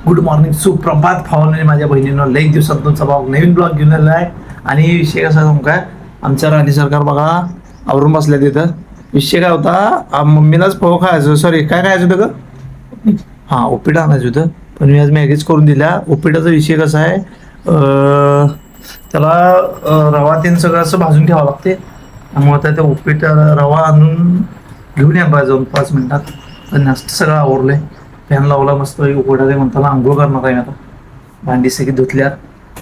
Good morning, सुप्रभात भावांनो. माझ्या बहिणीनं लई दिवसात तुमचा भाऊ नवीन ब्लॉग घेऊन आलेला आहे. आणि विषय कसा सांगू काय, आमच्या राणी सरकार बघा आवरून बसल्या तिथं. विषय काय होता, मम्मीलाच फळ खायचं, सॉरी काय खायचं होतं ग, हां उपीट आणायचं होतं. पण मी आज मॅगीच करून दिल्या. उपीटाचा विषय कसा आहे, त्याला रवा तेन सगळं असं भाजून ठेवावं लागते. त्यामुळे त्या उपीट रवा आणून घेऊन या पाहिजे जाऊन 5 मिनिटात. पण नाश्ता सगळं आवरलंय, फॅन लावला मस्त उघडाले म्हणताना आंघोळ करणार आहे. आता भांडी सगळी धुतल्यात.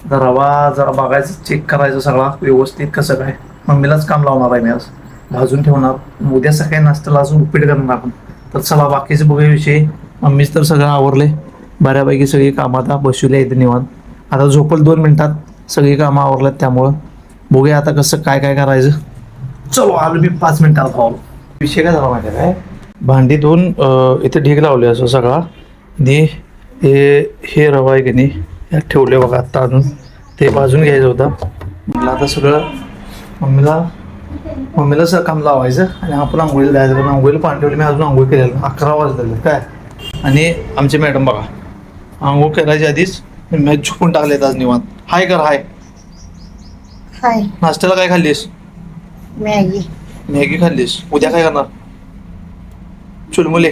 आता रवा जरा बघायचं, चेक करायचं सगळा व्यवस्थित कसं काय. मम्मीलाच काम लावणार आहे मी आज, भाजून ठेवणार. उद्या सकाळी नाश्त्याला अजून उपीट करणार आपण. तर चला बाकीचे बघूया विषय. मम्मीच तर सगळं आवरले बऱ्यापैकी, सगळी कामं आता बसवली इथे निवांत. आता झोपल 2 मिनिटात, सगळी कामं आवरल्यात. त्यामुळं बघूया आता कसं काय काय करायचं. चलो आलो मी 5 मिनिटात खाऊ. विषय काय झाला माहिती आहे काय, भांडी धुवून इथे ढीग लावले असं सगळा. आणि हे रवा आहे की नाही यात ठेवले बघा आत्ता आणून. ते भाजून घ्यायचं होतं. म्हटलं आता सगळं मम्मीला सगळं काम लावायचं आणि आपण आंघोळीला जायचं. कारण आंघोळीला पाणी ठेवले, मी अजून आंघोळ केलेलं 11 वाजलेलं काय. आणि आमचे मॅडम बघा आंघोळ करायच्या आधीच मॅच झोपून टाकलेत आज निवांत. हाय कर हाय. हाय. नाश्त्याला काय खाल्लीस? मॅगी खाल्लीस. उद्या काय करणार? चुलमुले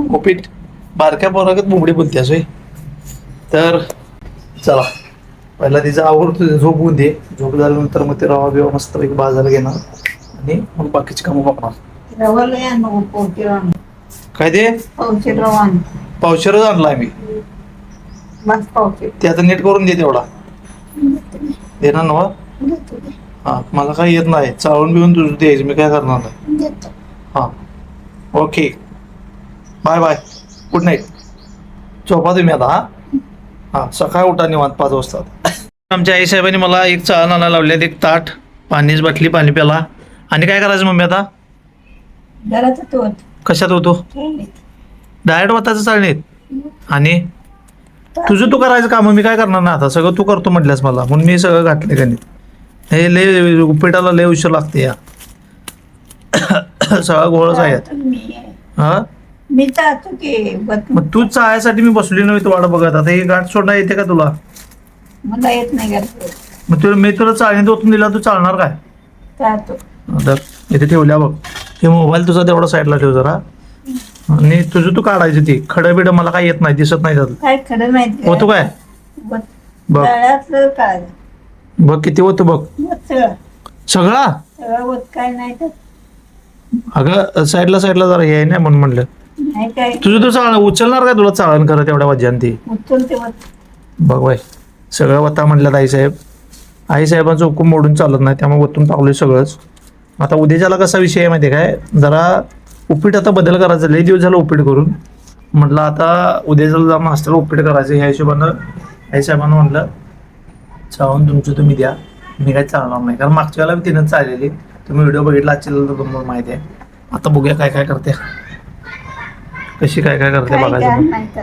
उपीट बारक्या पोरागत बुंबडी बोलते सोय. तर चला पहिला तिचा आवडतो, झोपवून दे. झोप झाल्यानंतर मग ते रवा बिवा मस्त एक बाजायला घेणार आणि मग बाकीची कामं बघणार. काय ते पावशेरच आणलाय मी. ते आता नीट करून दे तेवढा. देणार ना? हा मला काही येत नाही, चाळून बिळून तुझं द्यायचं, मी काय करणार नाही. हां okay, bye bye, good night. झोपा तुम्ही आता. हां सकाळी उठा निवांत 5 वाजता. आमच्या आई साहेबांनी मला एक चाळण आणायला लावल्यात, एक ताट, पाणीच बाटली, पाणी प्याला. आणि काय करायचं मम्मी आता? कशात होतो? डायरेक्ट वाताचं चाळणीत. आणि तुझं तू करायचं काम, मी काय करणार ना. आता सगळं तू करतो म्हटल्यास मला, म्हणून मी सगळं घातले गणित. हे लय उपीटाला लय उशीर लागते या. सगळा गोळच आहे. हा मग तू चाळायसाठी मी बसली नव्हती वाट बघत. आता हे गाठ सोडणं येते का तुला? मला येत नाही. मग मी तुला चाळणीत ओतून दिला, तू चालणार काय? तर इथे ठेवल्या बघ. हे मोबाईल तुझा तेवढा साईडला ठेव जरा. आणि तुझं तू काढायची ती खडं बिडं मला काय येत नाही, दिसत नाही त्यात. काय खरं माहिती होतो काय बघ. बघ किती होतं बघ. सगळा काय नाही. अगं साईडला जरा हे नाही म्हणून म्हणलं. तुझं तू उचलणार काय? तुला चाळण करत एवढ्या वजन ती बघ बाय. सगळं वता म्हणलं आई साहेबांचं हुकूम मोडून चालत नाही, त्यामुळे वतून टाकलोय सगळंच. आता उद्याच्याला कसा विषय आहे माहिती आहे काय, जरा उपीट आता बदल करायचं. लई दिवस झालं उपीट करून. म्हटलं आता उद्याच्याला जाऊन नाश्त्याला उपीट करायचं. ह्या हिशोबानं आई साहेबांना म्हटलं चाळून तुमचं तुम्ही द्या, मी काही चालणार नाही. कारण मागच्या वेळेला तिनं चाललेली, तुम्ही व्हिडिओ बघितला असेल तर तुम्हाला माहिती आहे. आता बघूया काय काय करते, कशी काय काय करते बघायचं.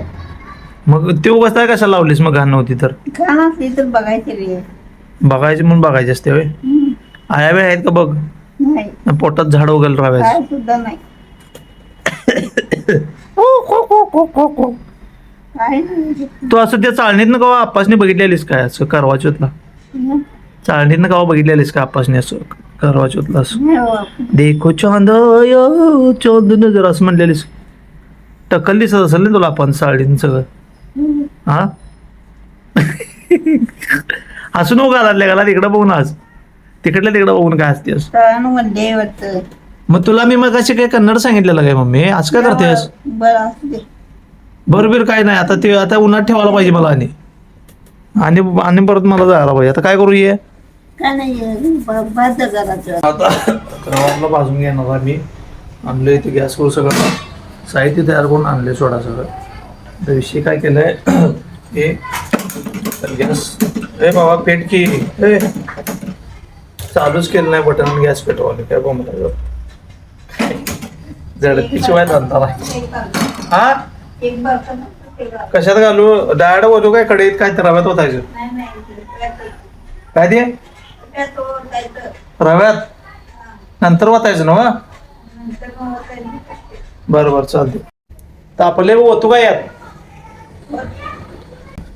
मग ते उगाच काय कशाला लावलीस मग? घाण नव्हती तर बघायची म्हणून बघायची असते. होय आया बी आहेत का बघ, पोटात झाड वगैरे राहायचं. तू असं त्या चाळणीतनं कवा आप्पासने बघितलेलीस काय असं करवा चौथला? चाळणीतनं कवा बघितलेलीस का आप्पासने असं करवा चौथला? असं देखो चांद चोंद जर असं म्हणलेलीस, टक्कल दिसत असेल ना तुला आपण चाळणीतनं सगळं. हा हसू नको घाला तिकडं बघून, आज तिकडल्या तिकडं बघून काय असतेस. मग तुला मी मग अशी काय कन्नड सांगितलेलं काय मम्मी? आज काय करतेस? बरोबर काय नाही. आता ते आता उन्हात ठेवायला पाहिजे मला. आणि परत मला जायला पाहिजे. आता काय करू? ये आता रवाला भाजून घेणार मी. आणलं इथे गॅसवर सगळं साहित्य तयार करून आणले, सोडा सगळं. तर विषय काय केलंय, हे गॅस ए बाबा पेट की चालूच केलं नाही बटन. गॅस पेटवाले काय बोंबला झडपीशिवाय जाणता नाही. हा कशात घालू? डायरेक्ट होतो काय कढईत? काय तर रव्यात होतायचं काय ते? रव्यात नंतर वाचायचं ना. बरोबर चालते. तर आपले होतो काय यात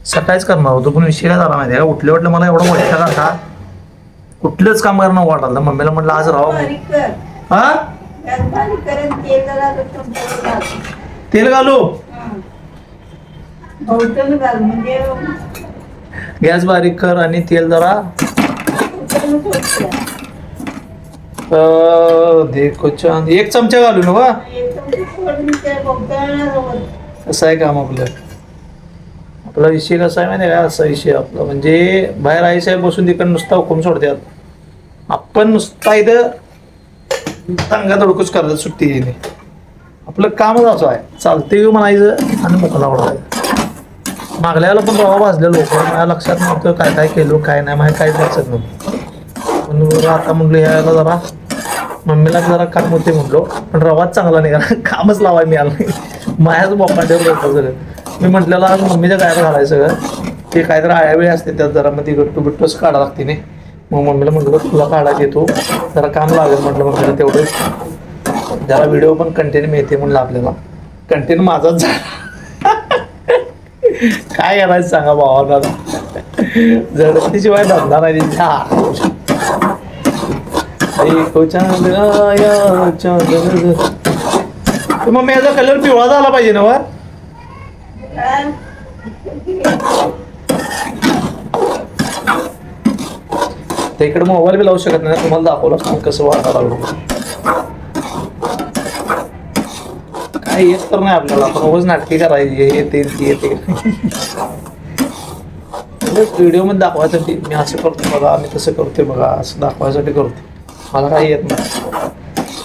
सकाळीच करणार होतो पण विषय काय झाला माहिती आहे का, उठल्या मला एवढा वाटतं का कुठलंच काम करणं वाटायला. मम्मीला म्हटलं आज राहा. बारीक कर. हा गॅस बारीक कर आणि तेल जरा चमच्यावर घाल. तेल घालू. हं. बहुतेक घाल म्हणजे गॅस बारीक कर आणि तेल जरा बहुतेक थोडंसं. देखो चांद 1 चमचा घालू ना बा. एक चमचा सोडून ते बहुतेक कसं आहे काम आपलं. आपला विषय कसा आहे माहिती आहे का, असा विषय आपला म्हणजे बाहेर आई साहेब बसून तिकडे नुसता हुकूम सोडतात. आपण नुसता इथं तंगा तडकूच करतात सुट्टी येणे. आपलं कामच असं आहे, चालते म्हणायचं आणि मोकळा आवडायचं. मागल्या वेळेला पण रवा भाजले लोक माझ्या लक्षात नव्हतं काय काय केलो काय नाही माझ्या काहीच लक्षात नव्हतं. म्हणून आता म्हटलं यायला जरा मम्मीला जरा काम होते म्हटलो पण रवाच चांगला निघाला. कामच लावाय मिळालं नाही. माझ्याच बोकांड्यावर होतं सगळं. मी म्हटलेलं आज मम्मीच्या गायला घालायचं सगळं ते काहीतरी आळ्यावेळी असते त्यात जरा मग ती गट्टू बिट्टूच काढा लागते नाही. मग मम्मीला म्हटलं तुला काढायला येतो जरा काम लागेल म्हटलं मम्मीला तेवढं जरा व्हिडिओ पण कंटेंट मिळते म्हणलं आपल्याला. कंटेंट माझाच झाला. काय करायचं सांगा भावाला. झडतीशिवाय धंदा नाही मग मी याचा कलर पिवळा झाला पाहिजे ना वर. ते इकडे मोबाईल बी लावू शकत नाही तुम्हाला दाखवलं काम कसं वाटायला लागलो. काय येत तर नाही आपल्याला आपण रोज नाटके करायची येते ती येते. व्हिडिओ मध्ये दाखवायसाठी मी असं करतो बघा मी तसं करते बघा असं दाखवायसाठी करते. मला काही येत नाही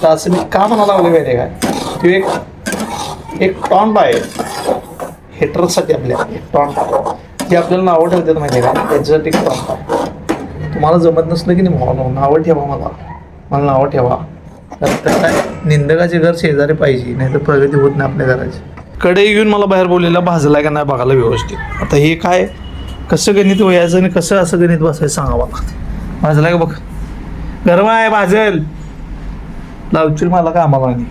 तर असं मी का म्हणायला लागलं माहिती काय ते एक टॉन्ट आहे हेटरसाठी आपल्या एक टॉन्ट जे आपल्याला नावं ठेवतात माहिती आहे का त्याच्यासाठी एक टॉन्ट आहे. तुम्हाला जमत नसलं की नाही भाऊ नावं ठेवा मला नावं ठेवा. तर काय निंदकाचे घर शेजारी पाहिजे नाही तर प्रगती होत नाही आपल्या घराची. कढई घेऊन मला बाहेर बोललेला भाजलाय का नाही बघायला व्यवस्थित. आता हे काय कसं गणित व्हायचं आणि कसं असं गणित बसायचं सांगा मला. भाजलाय का बघ गरम आहे भाजल लावशील मला का आम्हाला आणि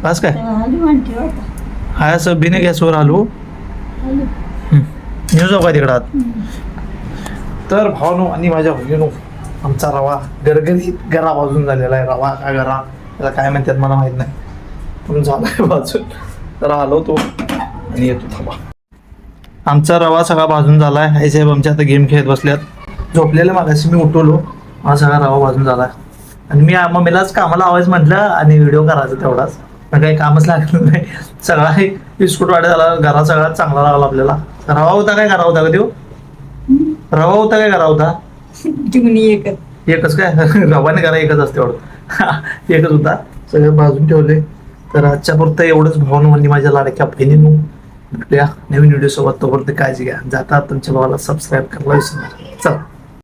बस काय आली म्हणते होता. हाय असं बिना गॅसवर आलो नेऊ जाऊ का तिकडं आत. तर भावनो आणि माझ्या बहिणीनो आमचा रवा गरगरीत गरा भाजून झालेला आहे. रवा का गरा त्याला काय म्हणतात मला माहीत नाही पण झाला आहे भाजून. तर हलवतो आणि येतो थांबा. आमचा रवा सगळा भाजून झाला आहे. आई साहेब आमच्या आता गेम खेळत बसल्यात. झोपलेले मागाशी मी उठवलो हा सगळा रवा भाजून झाला आणि मी मम्मीलाच कामाला आवाज म्हटलं आणि व्हिडिओ करायचा तेवढाच पण काही कामच लागलं नाही. सगळा हे बिस्कुट वाटे झाला घरा सगळा चांगला लागला आपल्याला. रवा होता काय करा होता का देऊ रवा होता काय करा होता एकच काय रवाने करा एकच असते एवढं एकच होता. सगळं भाजून ठेवले. तर आजच्या पुरतं एवढंच भावनं म्हणजे माझ्या लाडक्या बहिणीनो भेटूया नवीन व्हिडिओ सोबत. तोपर्यंत काळजी घ्या. जाता तुमच्या भावाला सबस्क्राईब करायला विसरू नका. चला.